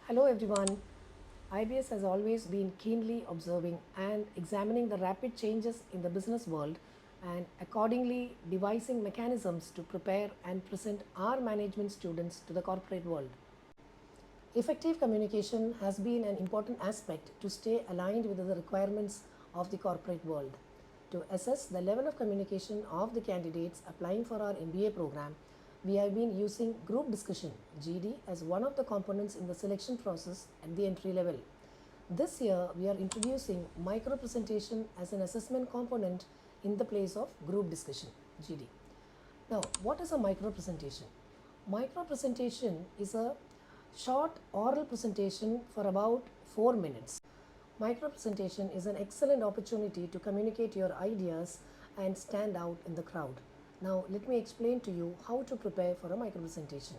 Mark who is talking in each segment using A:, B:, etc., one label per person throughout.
A: Hello everyone. IBS has always been keenly observing and examining the rapid changes in the business world and accordingly devising mechanisms to prepare and present our management students to the corporate world. Effective communication has been an important aspect to stay aligned with the requirements of the corporate world. To assess the level of communication of the candidates applying for our MBA program, we have been using group discussion (GD) as one of the components in the selection process at the entry level. This year, we are introducing micro presentation as an assessment component in the place of group discussion (GD). Now, what is a micro presentation? Micro presentation is a short oral presentation for about 4 minutes. Micro presentation is an excellent opportunity to communicate your ideas and stand out in the crowd. Now, let me explain to you how to prepare for a micro presentation.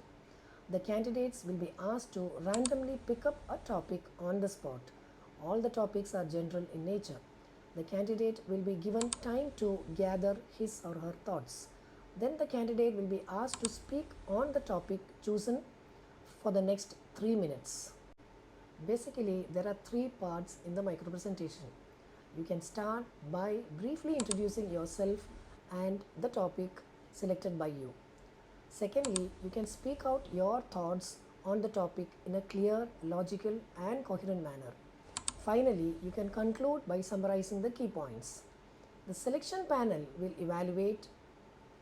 A: The candidates will be asked to randomly pick up a topic on the spot. All the topics are general in nature. The candidate will be given time to gather his or her thoughts. Then the candidate will be asked to speak on the topic chosen for the next 3 minutes. Basically, there are 3 parts in the micro presentation. You can start by briefly introducing yourself and the topic selected by you. Secondly, you can speak out your thoughts on the topic in a clear, logical and coherent manner. Finally, you can conclude by summarizing the key points. The selection panel will evaluate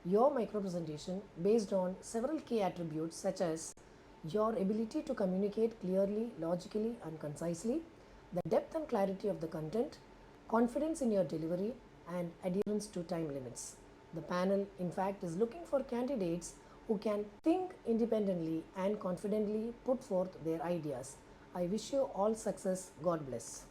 A: your micro presentation based on several key attributes such as your ability to communicate clearly, logically and concisely, the depth and clarity of the content, confidence in your delivery and adherence to time limits. The panel in fact is looking for candidates who can think independently and confidently put forth their ideas. I wish you all success. God bless.